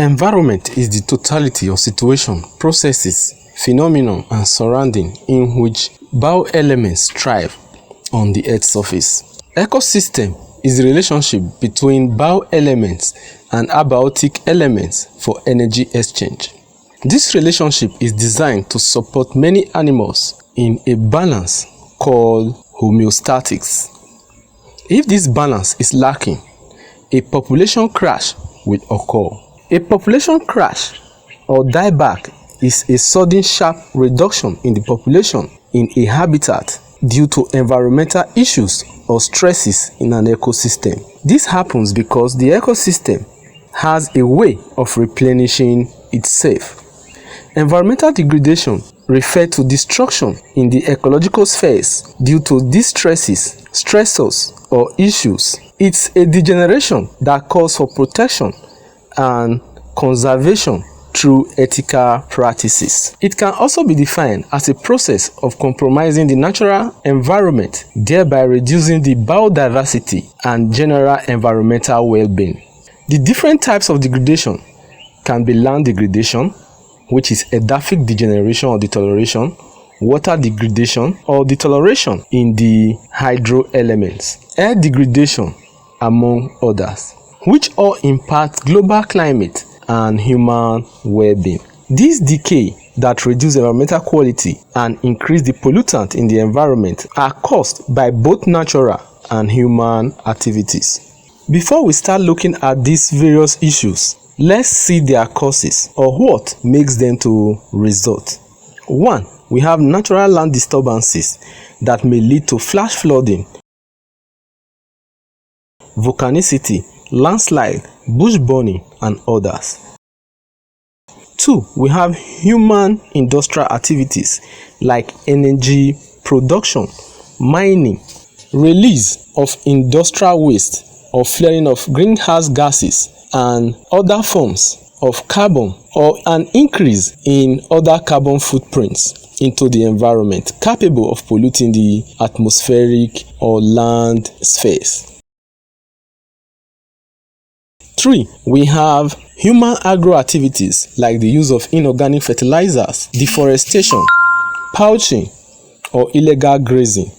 Environment is the totality of situation, processes, phenomena, and surrounding in which bioelements thrive on the Earth's surface. Ecosystem is the relationship between bioelements and abiotic elements for energy exchange. This relationship is designed to support many animals in a balance called homeostasis. If this balance is lacking, a population crash will occur. A population crash or dieback is a sudden sharp reduction in the population in a habitat due to environmental issues or stresses in an ecosystem. This happens because the ecosystem has a way of replenishing itself. Environmental degradation refers to destruction in the ecological spheres due to these stresses, stressors, or issues. It's a degeneration that calls for protection and conservation through ethical practices. It can also be defined as a process of compromising the natural environment, thereby reducing the biodiversity and general environmental well-being. The different types of degradation can be land degradation, which is edaphic degeneration or deterioration, water degradation or deterioration in the hydro elements, air degradation, among others, which all impact global climate and human well-being. This decay that reduce environmental quality and increase the pollutant in the environment are caused by both natural and human activities. Before we start looking at these various issues, let's see their causes or what makes them to result. 1. We have natural land disturbances that may lead to flash flooding, volcanicity, landslide, bush burning, and others. 2. We have human industrial activities like energy production, mining, release of industrial waste, or flaring of greenhouse gases, and other forms of carbon, or an increase in other carbon footprints into the environment capable of polluting the atmospheric or land space. 3. We have human agro activities like the use of inorganic fertilizers, deforestation, poaching, or illegal grazing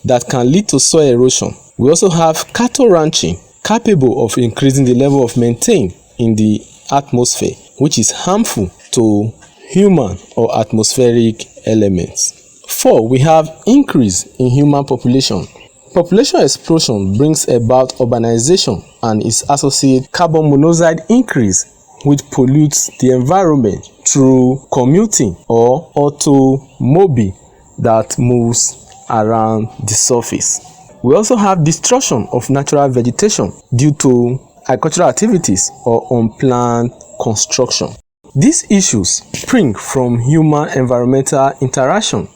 that can lead to soil erosion. We also have cattle ranching capable of increasing the level of methane in the atmosphere, which is harmful to human or atmospheric elements. 4. We have increase in human population. Population explosion brings about urbanization and its associated carbon monoxide increase, which pollutes the environment through commuting or automobile that moves around the surface. We also have destruction of natural vegetation due to agricultural activities or unplanned construction. These issues spring from human environmental interaction.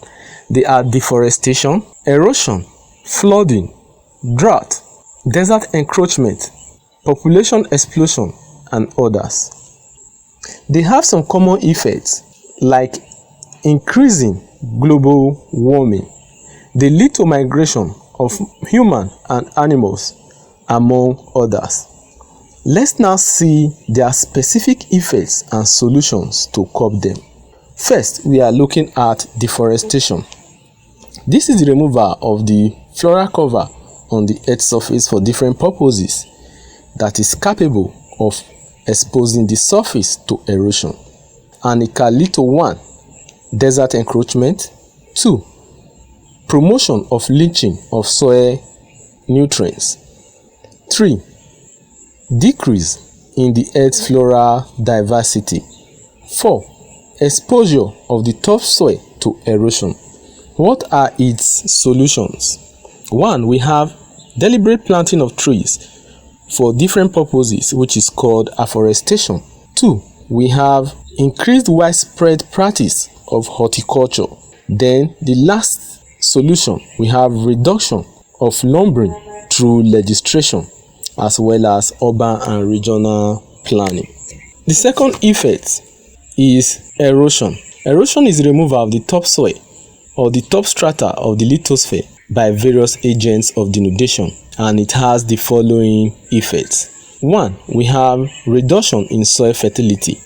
They are deforestation, erosion, flooding, drought, desert encroachment, population explosion, and others. They have some common effects like increasing global warming. They lead to migration of human and animals, among others. Let's now see their specific effects and solutions to curb them. First, we are looking at deforestation. This is the removal of the floral cover on the Earth's surface for different purposes that is capable of exposing the surface to erosion. And it can lead to 1. Desert encroachment, 2. Promotion of leaching of soil nutrients, 3. Decrease in the Earth's floral diversity, 4. Exposure of the topsoil to erosion. What are its solutions? 1. We have deliberate planting of trees for different purposes, which is called afforestation. 2. We have increased widespread practice of horticulture. Then the last solution, we have reduction of lumbering through legislation as well as urban and regional planning. The second effect is erosion. Erosion is the removal of the topsoil or the top strata of the lithosphere by various agents of denudation, and it has the following effects. One, we have reduction in soil fertility,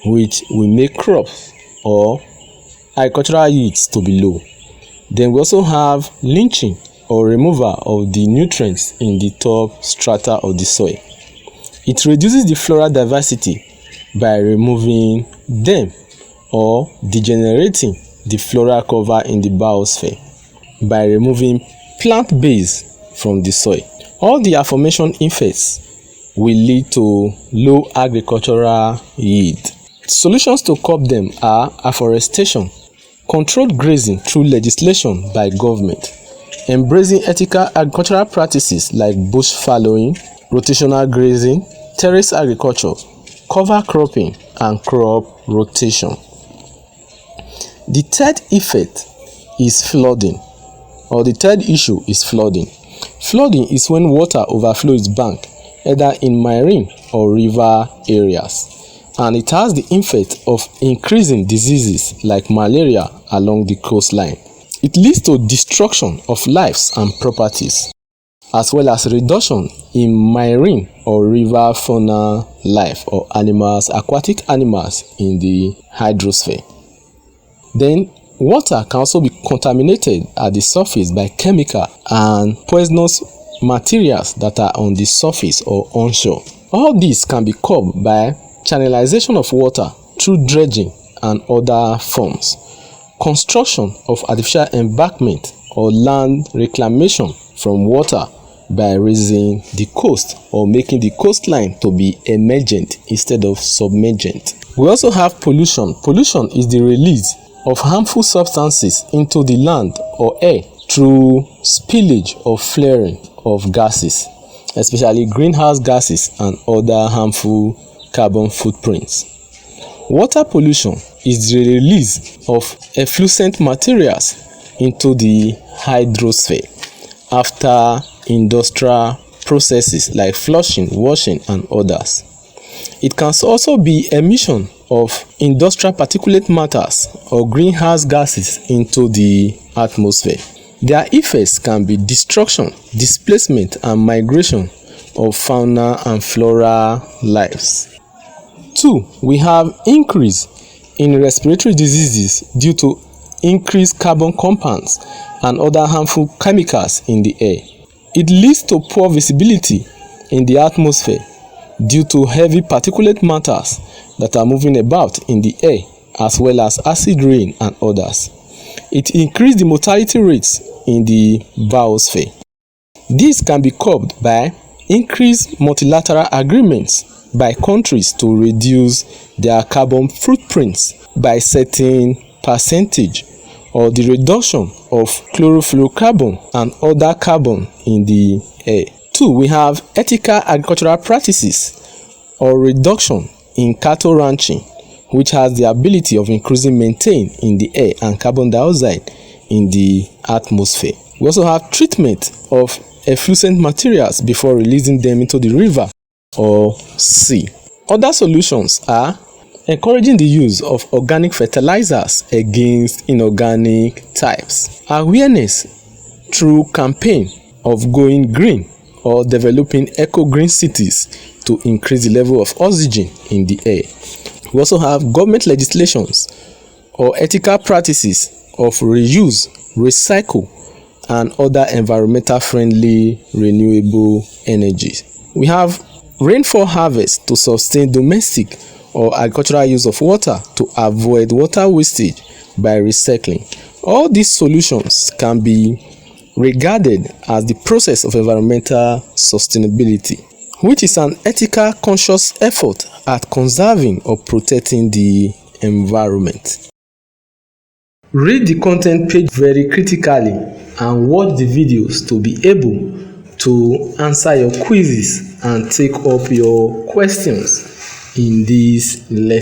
which will make crops or agricultural yields to be low. Then we also have leaching or removal of the nutrients in the top strata of the soil. It reduces the floral diversity by removing them or degenerating the floral cover in the biosphere by removing plant base from the soil. All the aforementioned effects will lead to low agricultural yield. Solutions to curb them are afforestation, controlled grazing through legislation by government, embracing ethical agricultural practices like bush fallowing, rotational grazing, terrace agriculture, cover cropping, and crop rotation. The third effect is flooding, or the third issue is flooding. Flooding is when water overflows bank, either in marine or river areas, and it has the effect of increasing diseases like malaria along the coastline. It leads to destruction of lives and properties, as well as reduction in marine or river fauna life or animals, aquatic animals in the hydrosphere. Then water can also be contaminated at the surface by chemical and poisonous materials that are on the surface or onshore. All this can be curbed by channelization of water through dredging and other forms, construction of artificial embankment or land reclamation from water by raising the coast or making the coastline to be emergent instead of submergent. We also have pollution. Pollution is the release of harmful substances into the land or air through spillage or flaring of gases, especially greenhouse gases and other harmful carbon footprints. Water pollution is the release of effluent materials into the hydrosphere after industrial processes like flushing, washing, and others. It can also be emission of industrial particulate matters or greenhouse gases into the atmosphere. Their effects can be destruction, displacement, and migration of fauna and flora lives. 2. We have increase in respiratory diseases due to increased carbon compounds and other harmful chemicals in the air. It leads to poor visibility in the atmosphere due to heavy particulate matters that are moving about in the air, as well as acid rain and others. It increases the mortality rates in the biosphere. This can be curbed by increased multilateral agreements by countries to reduce their carbon footprints by setting percentage or the reduction of chlorofluorocarbon and other carbon in the air. 2. We have ethical agricultural practices or reduction in cattle ranching, which has the ability of increasing methane in the air and carbon dioxide in the atmosphere. We also have treatment of effluent materials before releasing them into the river or sea. Other solutions are encouraging the use of organic fertilizers against inorganic types, awareness through campaign of going green or developing eco-green cities to increase the level of oxygen in the air. We also have government legislations or ethical practices of reuse, recycle, and other environmental friendly renewable energies. We have rainfall harvest to sustain domestic or agricultural use of water to avoid water wastage by recycling. All these solutions can be regarded as the process of environmental sustainability, which is an ethical conscious effort at conserving or protecting the environment. Read the content page very critically and watch the videos to be able to answer your quizzes and take up your questions in this lesson.